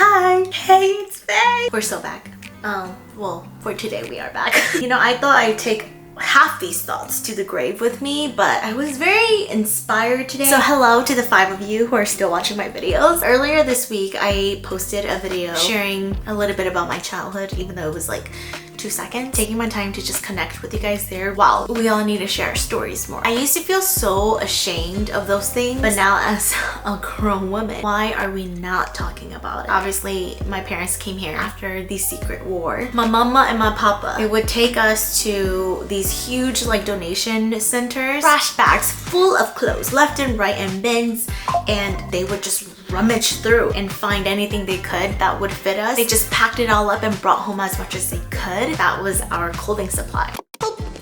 Hi, hey, it's Faye. We're so back. Well, for today we are back. You know, I thought I'd take half these thoughts to the grave with me, but I was very inspired today. So hello to the 5 of you who are still watching my videos. Earlier this week, I posted a video sharing a little bit about my childhood, even though it was like 2 seconds, taking my time to just connect with you guys there. Wow, we all need to share our stories more. I used to feel so ashamed of those things, but now as a grown woman, why are we not talking about it? Obviously, my parents came here after the secret war. My mama and my papa, they would take us to these huge like donation centers, trash bags full of clothes left and right in bins, and they would just rummage through and find anything they could that would fit us. They just packed it all up and brought home as much as they could. That was our clothing supply.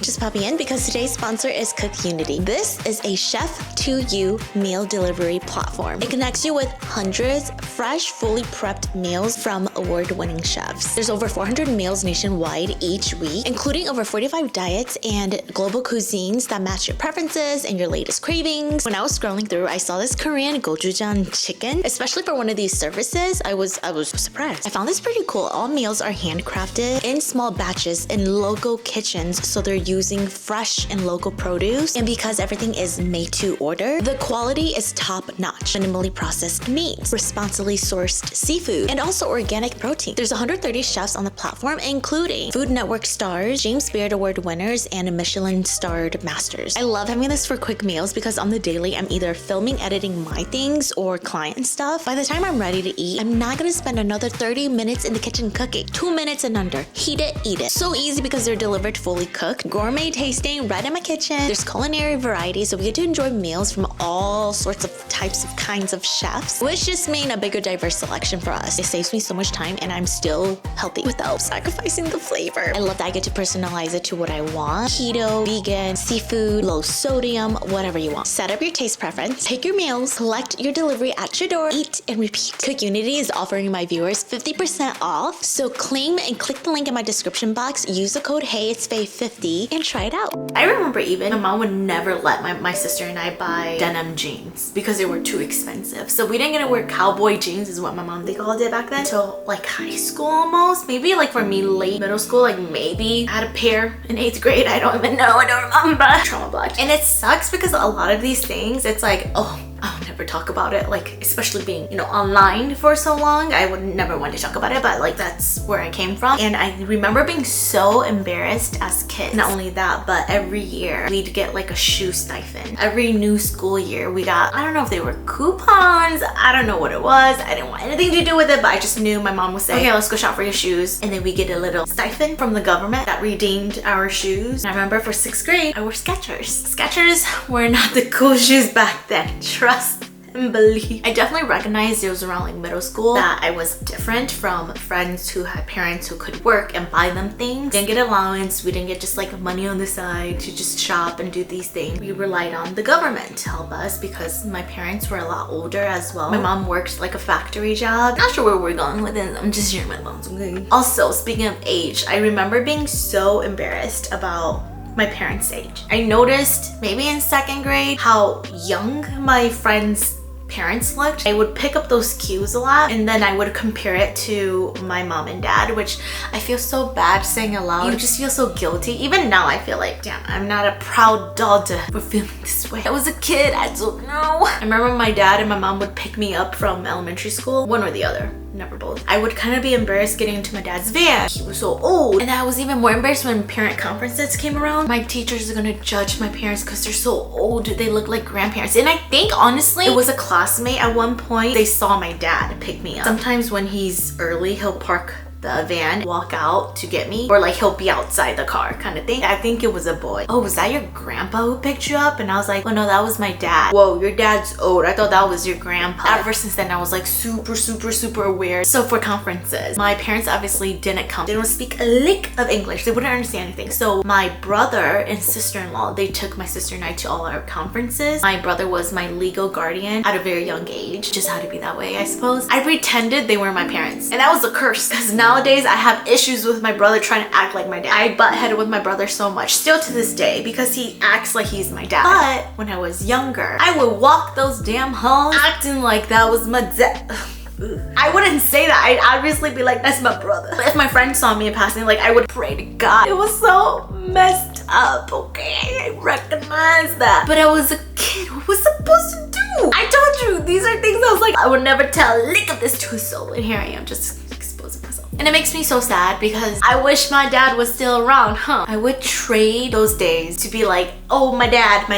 Just popping in because today's sponsor is Cook Unity. This is a chef to you meal delivery platform. It connects you with hundreds fresh, fully prepped meals from award-winning chefs. There's over 400 meals nationwide each week, including over 45 diets and global cuisines that match your preferences and your latest cravings. When I was scrolling through, I saw this Korean gochujang chicken. Especially for one of these services, I was surprised. I found this pretty cool. All meals are handcrafted in small batches in local kitchens, so they're using fresh and local produce, and because everything is made to order, the quality is top-notch. Minimally processed meats, responsibly sourced seafood, and also organic protein. There's 130 chefs on the platform, including Food Network stars, James Beard Award winners, and Michelin-starred masters. I love having this for quick meals because on the daily, I'm either filming, editing my things, or client stuff. By the time I'm ready to eat, I'm not gonna spend another 30 minutes in the kitchen cooking. 2 minutes and under. Heat it, eat it. So easy because they're delivered fully cooked. Gourmet tasting right in my kitchen. There's culinary variety, so we get to enjoy meals from all sorts of types of kinds of chefs, which just mean a bigger diverse selection for us. It saves me so much time and I'm still healthy without sacrificing the flavor. I love that I get to personalize it to what I want. Keto, vegan, seafood, low sodium, whatever you want. Set up your taste preference, pick your meals, collect your delivery at your door, eat and repeat. Cook Unity is offering my viewers 50% off, so claim and click the link in my description box, use the code heyitsfeiii and try it out. I remember even my mom would never let my sister and I buy denim jeans because they were too expensive. So we didn't get to wear cowboy jeans is what my mom they called it back then until like high school almost. Maybe like for me late middle school, like maybe I had a pair in 8th grade. I don't even know. I don't remember. Trauma blocked. And it sucks because a lot of these things, it's like, oh, I'll never talk about it, like especially being, you know, online for so long. I would never want to talk about it, but like that's where I came from. And I remember being so embarrassed as kids. Not only that, but every year we'd get like a shoe stipend. Every new school year we got, I don't know if they were coupons, I don't know what it was. I didn't want anything to do with it, but I just knew my mom would say, okay, let's go shop for your shoes. And then we get a little stipend from the government that redeemed our shoes. And I remember for 6th grade, I wore Skechers. Skechers were not the cool shoes back then. Trust and believe. I definitely recognized it was around like middle school that I was different from friends who had parents who could work and buy them things. Didn't get allowance, we didn't get just like money on the side to just shop and do these things. We relied on the government to help us because my parents were a lot older as well. My mom worked like a factory job. Not sure where we're going with it, I'm just sharing my thoughts, okay? Also, speaking of age, I remember being so embarrassed about my parents' age. I noticed maybe in 2nd grade how young my friends' parents looked. I would pick up those cues a lot and then I would compare it to my mom and dad, which I feel so bad saying aloud. You just feel so guilty. Even now I feel like, damn, I'm not a proud daughter for feeling this way. I was a kid, I don't know. I remember my dad and my mom would pick me up from elementary school, one or the other. Never both. I would kind of be embarrassed getting into my dad's van. He was so old. And I was even more embarrassed when parent conferences came around. My teachers are gonna judge my parents because they're so old. They look like grandparents. And I think honestly, it was a classmate at one point. They saw my dad pick me up. Sometimes when he's early, he'll park the van, walk out to get me, or like he'll be outside the car kind of thing. I think it was a boy. Oh, was that your grandpa who picked you up? And I was like, oh no, that was my dad. Whoa, your dad's old. I thought that was your grandpa. Ever since then, I was like super aware. So for conferences, my parents obviously didn't come. They don't speak a lick of English. They wouldn't understand anything. So my brother and sister-in-law, they took my sister and I to all our conferences. My brother was my legal guardian at a very young age. Just had to be that way, I suppose. I pretended they were my parents. And that was a curse because nowadays I have issues with my brother trying to act like my dad. I butt-headed with my brother so much, still to this day, because he acts like he's my dad. But when I was younger, I would walk those damn halls acting like that was my dad. Ugh. I wouldn't say that. I'd obviously be like, that's my brother. But if my friend saw me in passing, like I would pray to God. It was so messed up, okay? I recognize that. But I was a kid. What was I supposed to do? I told you, these are things I was like, I would never tell a lick of this to a soul. And here I am, just exposing myself. And it makes me so sad because I wish my dad was still around, huh? I would trade those days to be like, oh, my dad,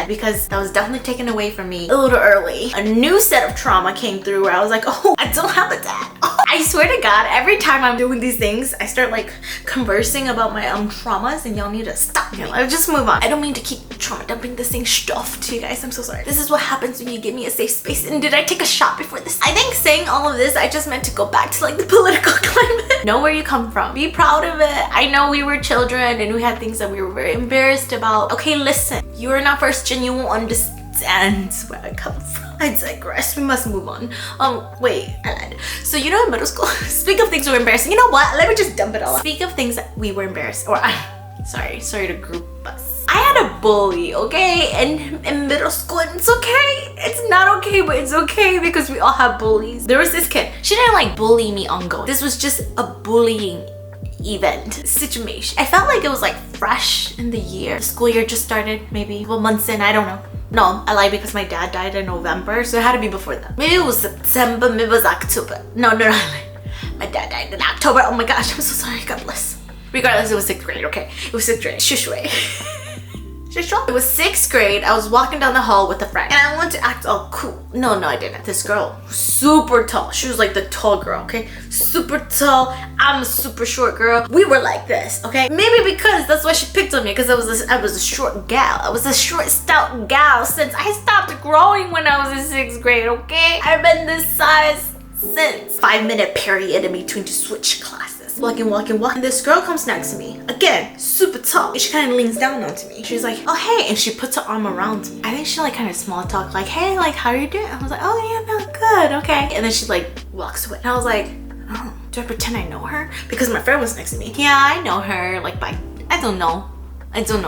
because that was definitely taken away from me a little early. A new set of trauma came through where I was like, oh, I don't have a dad. Oh. I swear to God, every time I'm doing these things, I start like conversing about my own traumas, and y'all need to stop me. I'll just move on. I don't mean to keep trauma dumping the same stuff to you guys. I'm so sorry. This is what happens when you give me a safe space. And did I take a shot before this? I think saying all of this, I just meant to go back to like the political climate. Know where you come from. Be proud of it. I know we were children and we had things that we were very embarrassed about. Okay, listen. You are not first gen. You won't understand where I come from. I digress. We must move on. Wait, I lied. So you know in middle school, speak of things that were embarrassing. You know what? Let me just dump it all out. Speak of things that we were embarrassed, or sorry to group us. I had a bully, okay? And in middle school, and it's okay. It's not okay, but it's okay because we all have bullies. There was this kid. She didn't like bully me ongoing. This was just a bullying event situation. I felt like it was like fresh in the year. The school year just started, maybe a couple months in, I don't know. No, I lied because my dad died in November, so it had to be before that. Maybe it was September, maybe it was October. No. My dad died in October. Oh my gosh, I'm so sorry, God bless. Regardless, it was 6th grade, okay? It was 6th grade. Shushway. It was 6th grade. I was walking down the hall with a friend and I wanted to act all cool. No, I didn't. This girl, super tall. She was like the tall girl, okay? Super tall. I'm a super short girl. We were like this, okay? Maybe because that's why she picked on me, because I was a short gal. I was a short, stout gal since I stopped growing when I was in 6th grade, okay? I've been this size since. 5-minute period in between to switch classes. Walking. This girl comes next to me. Again, super tall. And she kind of leans down onto me. She's like, oh, hey. And she puts her arm around me. I think she like kind of small talk, like, hey, like, how are you doing? I was like, oh, yeah, no, good, okay. And then she like walks away. And I was like, oh, do I pretend I know her? Because my friend was next to me. Yeah, I know her, like, by, I don't know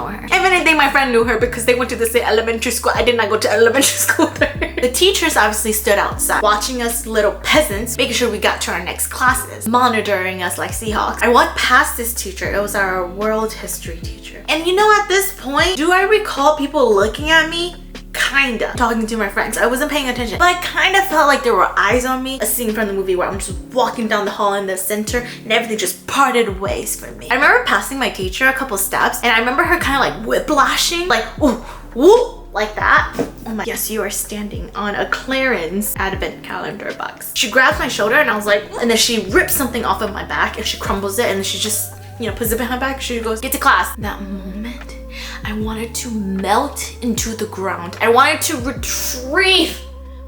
her. If anything, my friend knew her because they went to the same elementary school. I did not go to elementary school there. The teachers obviously stood outside, watching us little peasants, making sure we got to our next classes, monitoring us like Seahawks. I walked past this teacher. It was our world history teacher. And you know, at this point, do I recall people looking at me? Kinda. Talking to my friends. I wasn't paying attention, but I kind of felt like there were eyes on me. A scene from the movie where I'm just walking down the hall in the center and everything just parted ways from me. I remember passing my teacher a couple steps and I remember her kind of like whiplashing, like, ooh, woo, like that. Oh my, yes, you are standing on a Clarence advent calendar box. She grabs my shoulder and I was like, and then she rips something off of my back and she crumbles it and then she just, you know, puts it behind my back. She goes, get to class. That moment, I wanted to melt into the ground. I wanted to retreat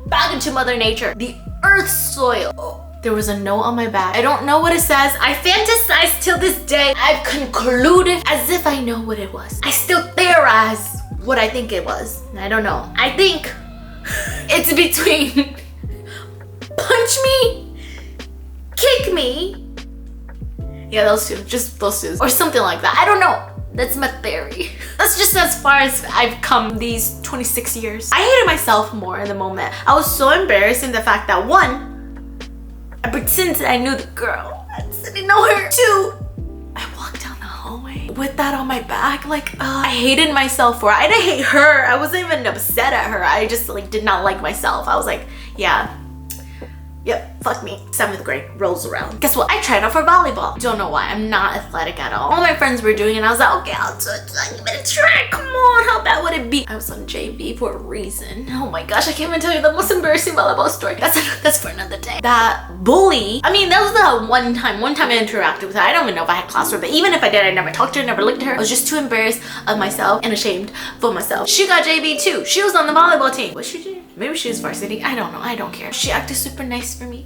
back into Mother Nature, the earth's soil. Oh, there was a note on my back. I don't know what it says. I fantasize till this day. I've concluded as if I know what it was. I still theorize what I think it was. I don't know. I think it's between punch me, kick me. Yeah, those two. Just those two. Or something like that. I don't know. That's my theory. That's just as far as I've come these 26 years. I hated myself more in the moment. I was so embarrassed in the fact that 1, I pretended I knew the girl. I didn't know her. 2, I walked down the hallway with that on my back. Like, I hated myself for it. I didn't hate her. I wasn't even upset at her. I just like did not like myself. I was like, yeah. Yep, fuck me. 7th grade rolls around. Guess what? I tried out for volleyball. Don't know why. I'm not athletic at all. All my friends were doing it and I was like, okay, I'll give it a try. Come on, how bad would it be? I was on JV for a reason. Oh my gosh, I can't even tell you the most embarrassing volleyball story. That's for another day. That bully, I mean, that was the one time I interacted with her. I don't even know if I had class with her, but even if I did, I never talked to her, never looked at her. I was just too embarrassed of myself and ashamed for myself. She got JV too. She was on the volleyball team. What she did? Maybe she was varsity. I don't know. I don't care. She acted super nice for me.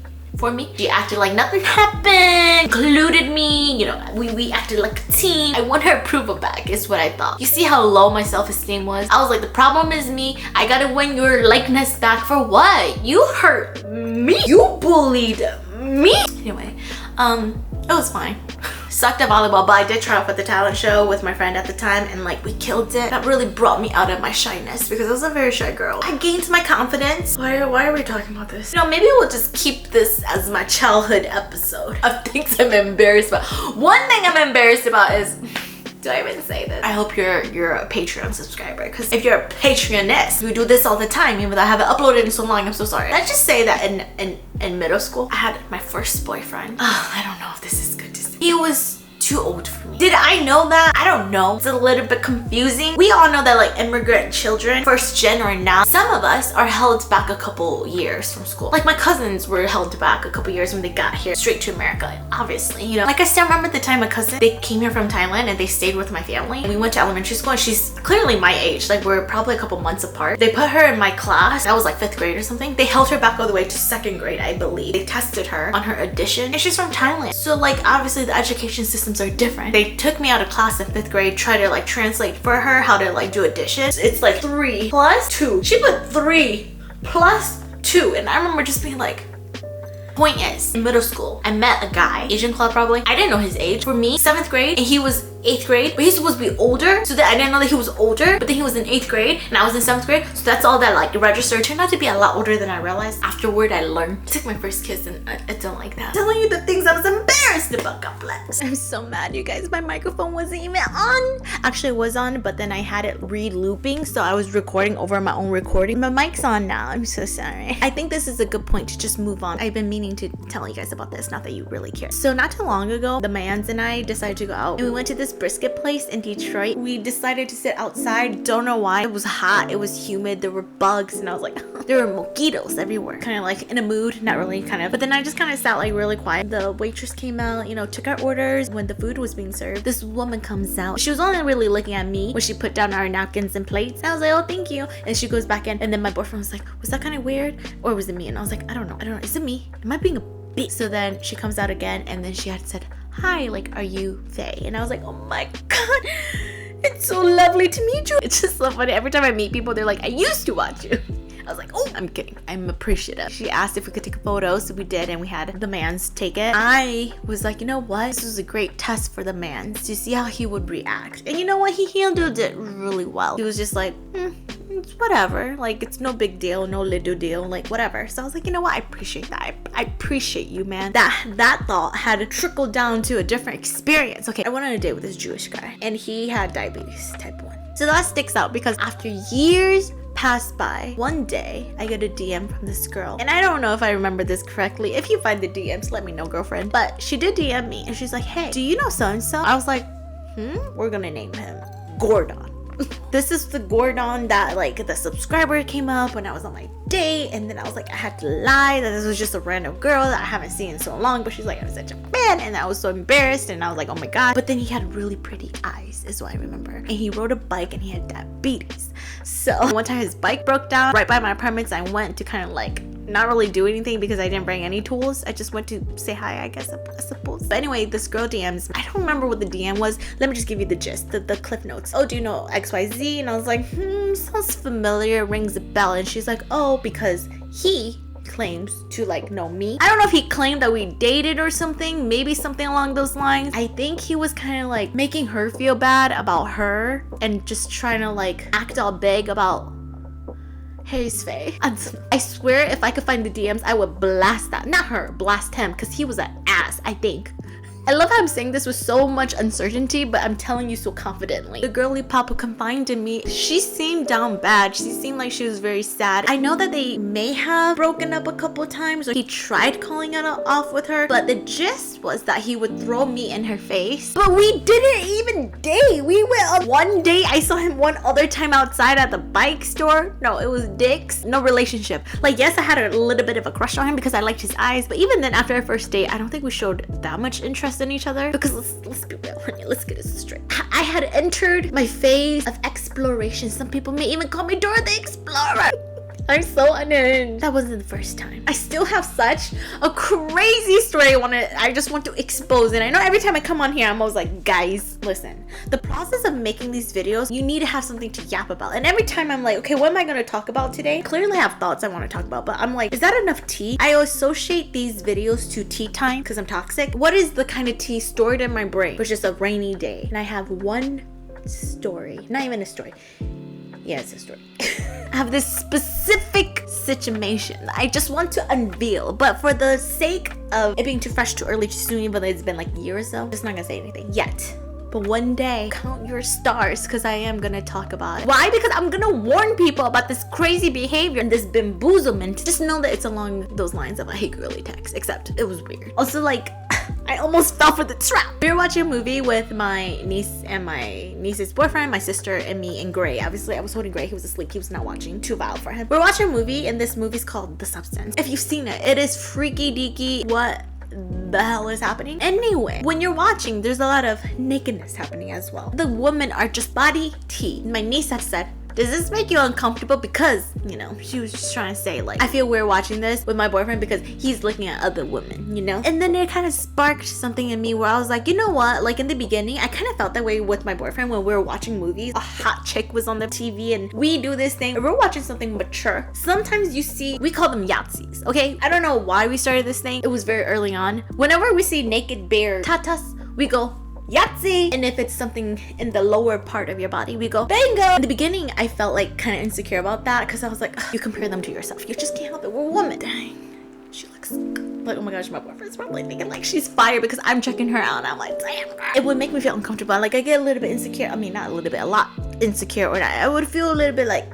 She acted like nothing happened, included me, you know, we acted like a team. I want her approval back is what I thought. You see how low my self-esteem was? I was like, the problem is me. I gotta win your likeness back for what? You hurt me. You bullied me. Anyway, it was fine. sucked at volleyball, but I did try out for the talent show with my friend at the time, and like we killed it. That really brought me out of my shyness because I was a very shy girl. I gained my confidence. Why are we talking about this? You know, maybe we'll just keep this as my childhood episode of things I'm embarrassed about. One thing I'm embarrassed about is, do I even say this? I hope you're a Patreon subscriber, because if you're a Patreoness, we do this all the time, even though I haven't uploaded in so long. I'm so sorry. Let's just say that in middle school, I had my first boyfriend. I don't know if this is good to say. He was too old for me. Did I know that? I don't know. It's a little bit confusing. We all know that like immigrant children, first gen or now, some of us are held back a couple years from school. Like my cousins were held back a couple years when they got here straight to America, obviously, you know. Like I still remember the time a cousin, they came here from Thailand and they stayed with my family. And we went to elementary school and she's clearly my age. Like we're probably a couple months apart. They put her in my class. That was like 5th grade or something. They held her back all the way to 2nd grade, I believe. They tested her on her addition and she's from Thailand. So like obviously the education systems are different. They took me out of class in 5th grade, try to like translate for her how to like do addition. It's like 3 plus 2. She put 3 plus 2, and I remember just being like, point is, in middle school, I met a guy, Asian club probably. I didn't know his age. For me, 7th grade, and he was 8th grade, but he's supposed to be older, so that I didn't know that he was older, but then he was in 8th grade, and I was in 7th grade, so that's all that like registered. Turned out to be a lot older than I realized. Afterward, I learned. I took my first kiss, and I don't like that. Telling you the things I was embarrassed about, God bless. I'm so mad, you guys. My microphone wasn't even on. Actually, it was on, but then I had it re-looping, so I was recording over my own recording. My mic's on now. I'm so sorry. I think this is a good point to just move on. I've been meaning to tell you guys about this, not that you really care. So not too long ago, the mans and I decided to go out, and we went to this brisket place in Detroit. We decided to sit outside. Don't know why. It was hot, it was humid, there were bugs, and I was like there were mosquitoes everywhere. Kind of like in a mood, not really, kind of, but then I just kind of sat like really quiet. The waitress came out, you know, took our orders. When the food was being served, this woman comes out. She was only really looking at me when she put down our napkins and plates. I was like, oh, thank you. And she goes back in, and then my boyfriend was like, was that kind of weird, or was it me? And I was like, I don't know, is it me? Am I being a bitch? So then she comes out again, and then she had said, hi, like, are you Faye? And I was like, oh my god, it's so lovely to meet you. It's just so funny. Every time I meet people, they're like, I used to watch you. I was like, oh, I'm kidding. I'm appreciative. She asked if we could take a photo, so we did, and we had the mans take it. I was like, you know what? This was a great test for the mans to see how he would react. And you know what? He handled it really well. He was just like, it's whatever. Like, it's no big deal, no little deal, like whatever. So I was like, you know what? I appreciate that. I appreciate you, man. That thought had trickled down to a different experience. Okay, I went on a date with this Jewish guy, and he had diabetes type 1. So that sticks out because after years passed by, one day I get a DM from this girl, and I don't know if I remember this correctly. If you find the DMs, let me know, girlfriend. But she did DM me, and she's like, hey, do you know so-and-so? I was like, we're gonna name him Gordon. This is the Gordon that like the subscriber came up when I was on my date, and then I was like, I had to lie that this was just a random girl that I haven't seen in so long, but she's like, I'm such a fan, and I was so embarrassed, and I was like, oh my god. But then he had really pretty eyes is what I remember, and he rode a bike, and he had diabetes. So one time his bike broke down right by my apartments. I went to kind of like not really do anything because I didn't bring any tools. I just went to say hi, I guess, I suppose. But anyway, this girl DMs. I don't remember what the DM was. Let me just give you the gist, the cliff notes. Oh, do you know XYZ? And I was like, sounds familiar, rings a bell. And she's like, oh, because he claims to like know me. I don't know if he claimed that we dated or something, maybe something along those lines. I think he was kind of like making her feel bad about her and just trying to like act all big about heyitsfeiii. I swear if I could find the DMs, I would blast that. Not her, blast him, because he was an ass, I think. I love how I'm saying this with so much uncertainty, but I'm telling you so confidently. The girly papa confided in me. She seemed down bad. She seemed like she was very sad. I know that they may have broken up a couple times, or he tried calling it off with her, but the gist was that he would throw me in her face. But we didn't even date. We went on one date. I saw him one other time outside at the bike store. No, it was Dick's. No relationship. Like, yes, I had a little bit of a crush on him because I liked his eyes, but even then, after our first date, I don't think we showed that much interest in each other, because let's be real, honey, let's get this straight. I had entered my phase of exploration. Some people may even call me Dora the Explorer. I'm so unhinged. That wasn't the first time. I still have such a crazy story I just want to expose. And I know every time I come on here, I'm always like, guys, listen. The process of making these videos, you need to have something to yap about. And every time I'm like, okay, what am I going to talk about today? Clearly I have thoughts I want to talk about, but I'm like, is that enough tea? I associate these videos to tea time because I'm toxic. What is the kind of tea stored in my brain? It's just a rainy day. And I have one story. Not even a story. Yeah, it's a story. I have this specific situation I just want to unveil, but for the sake of it being too fresh, too early, too soon, even though it's been like years, so I'm just not gonna say anything yet. But one day, count your stars, because I am gonna talk about it. Why? Because I'm gonna warn people about this crazy behavior and this bamboozlement. Just know that it's along those lines of a hey girly text, except it was weird. Also, like, I almost fell for the trap. We were watching a movie with my niece and my niece's boyfriend, my sister, and me, and Gray. Obviously, I was holding Gray. He was asleep. He was not watching. Too wild for him. We're watching a movie, and this movie's called The Substance. If you've seen it, it is freaky deaky. What the hell is happening? Anyway, when you're watching, there's a lot of nakedness happening as well. The women are just body tea. My niece had said, does this make you uncomfortable? Because, you know, she was just trying to say, like, I feel weird watching this with my boyfriend because he's looking at other women, you know? And then it kind of sparked something in me where I was like, you know what? Like, in the beginning, I kind of felt that way with my boyfriend when we were watching movies. A hot chick was on the TV and we do this thing. We're watching something mature. Sometimes you see, we call them Yahtzees, okay? I don't know why we started this thing. It was very early on. Whenever we see naked bare tatas, we go, Yahtzee! And if it's something in the lower part of your body, we go bingo! In the beginning, I felt like kind of insecure about that because I was like, you compare them to yourself. You just can't help it. We're women. Dang. She looks like, oh my gosh, my boyfriend's probably thinking like she's fire because I'm checking her out and I'm like, damn, girl. It would make me feel uncomfortable. Like I get a little bit insecure. I mean, not a little bit, a lot insecure. Or I would feel a little bit like,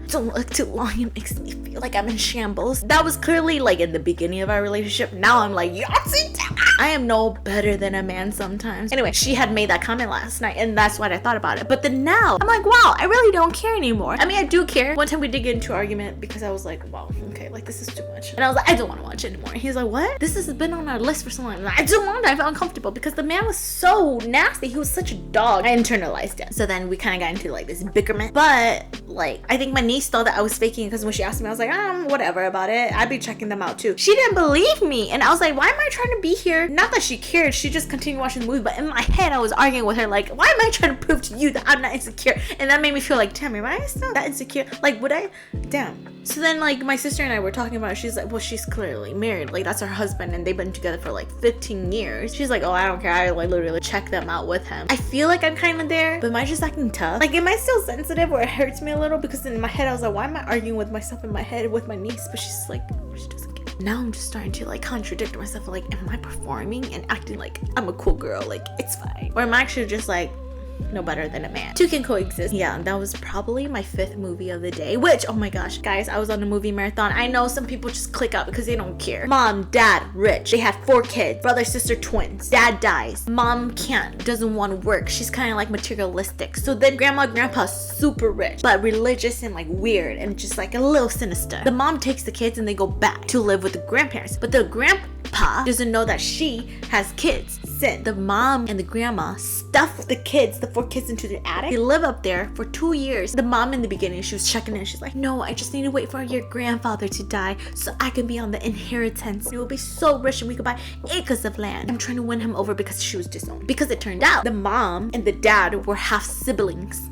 don't look too long. It makes me feel like I'm in shambles. That was clearly like in the beginning of our relationship. Now I'm like, Yahtzee! I am no better than a man sometimes. Anyway, she had made that comment last night and that's what I thought about it. But then now I'm like, wow, I really don't care anymore. I mean, I do care. One time we did get into an argument because I was like, wow, okay, like this is too much. And I was like, I don't want to watch it anymore. He's like, what? This has been on our list for so long. Like, I don't want it. I felt uncomfortable because the man was so nasty. He was such a dog. I internalized it. So then we kind of got into like this bickerment. But like, I think my niece thought that I was faking because when she asked me, I was like, whatever about it. I'd be checking them out too. She didn't believe me. And I was like, why am I trying to be here? Not that she cared. She just continued watching the movie. But in my head, I was arguing with her like, why am I trying to prove to you that I'm not insecure? And that made me feel like, damn, am I still that insecure? Like, would I? Damn. So then like my sister and I were talking about it. She's like, well, she's clearly married. Like that's her husband and they've been together for like 15 years. She's like, oh, I don't care. I like literally check them out with him. I feel like I'm kind of there, but am I just acting tough? Like, am I still sensitive or it hurts me a little? Because in my head, I was like, why am I arguing with myself in my head with my niece? But she's like, she doesn't get it. Now I'm just starting to like contradict myself. Like, am I performing and acting like I'm a cool girl? Like, it's fine. Or am I actually just like, no better than a man? Two can coexist. Yeah, that was probably my 5th movie of the day, which, oh my gosh, guys, I was on a movie marathon. I know some people just click out because they don't care. Mom, dad, rich. They had 4 kids. Brother, sister, twins. Dad dies. Mom doesn't want to work. She's kind of like materialistic. So then grandma, grandpa's super rich, but religious and like weird and just like a little sinister. The mom takes the kids and they go back to live with the grandparents, but the grandpa doesn't know that she has kids. Sin. The mom and the grandma stuff the kids, the 4 kids, into the attic. They live up there for 2 years. The mom in the beginning, she was checking in. She's like, no, I just need to wait for your grandfather to die so I can be on the inheritance. We will be so rich and we could buy acres of land. I'm trying to win him over because she was disowned. Because it turned out the mom and the dad were half siblings.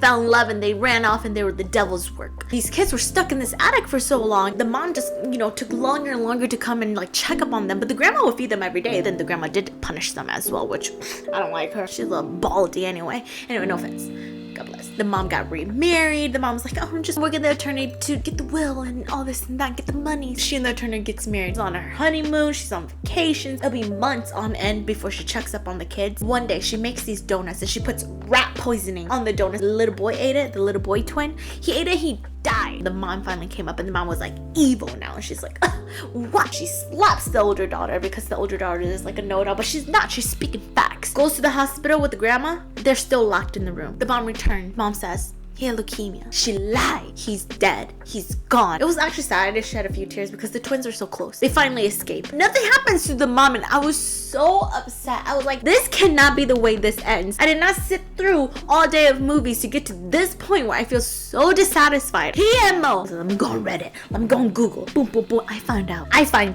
Fell in love and they ran off and they were the devil's work. These kids were stuck in this attic for so long. The mom just, you know, took longer and longer to come and like check up on them. But the grandma would feed them every day. Then the grandma did punish them as well, which I don't like her. She's a little baldy anyway. Anyway, no offense. God bless. The mom got remarried. The mom's like, oh, I'm just working the attorney to get the will and all this and that, get the money. She and the attorney gets married. She's on her honeymoon. She's on vacations. It'll be months on end before she checks up on the kids. One day she makes these donuts and she puts rat poisoning on the donuts. The little boy ate it. The little boy twin. He ate it. He died. The mom finally came up and the mom was like evil now. And she's like, what? She slaps the older daughter because the older daughter is like a know-it-all, but she's not. She's speaking facts. Goes to the hospital with the grandma. They're still locked in the room. The mom returned. Mom says, he had leukemia. She lied. He's dead. He's gone. It was actually sad. I shed a few tears because the twins are so close. They finally escaped. Nothing happens to the mom, and I was so upset. I was like, this cannot be the way this ends. I did not sit through all day of movies to get to this point where I feel so dissatisfied. PMO. So let me go on Reddit. Let me go on Google. Boom, boom, boom. I find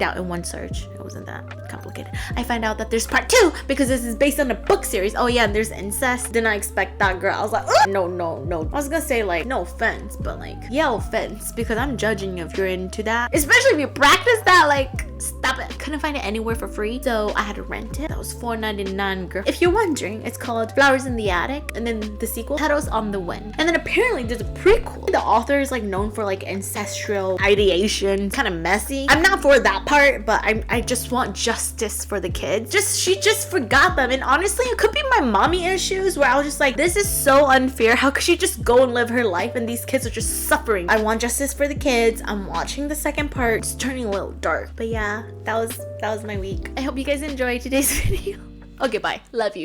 out in one search. It wasn't that complicated. I find out that there's part 2 because this is based on a book series. Oh yeah, and there's incest. Did not expect that, girl. I was like, ugh! No. I was gonna say like, no offense, but like, yeah, offense, because I'm judging you if you're into that. Especially if you practice that, like, stop it. Couldn't find it anywhere for free, so I had to rent it. That was $4.99, girl. If you're wondering, it's called Flowers in the Attic, and then the sequel, Petals on the Wind. And then apparently there's a prequel. The author is like known for like ancestral ideation, kind of messy. I'm not for that part, but I just want justice for the kids. She just forgot them, and honestly, it could be my mommy issues where I was just like, this is so unfair. How could she just go and live her life and these kids are just suffering? I want justice for the kids. I'm watching the second part. It's turning a little dark, but yeah, that was my week. I hope you guys enjoyed today's video. Okay, bye. Love you.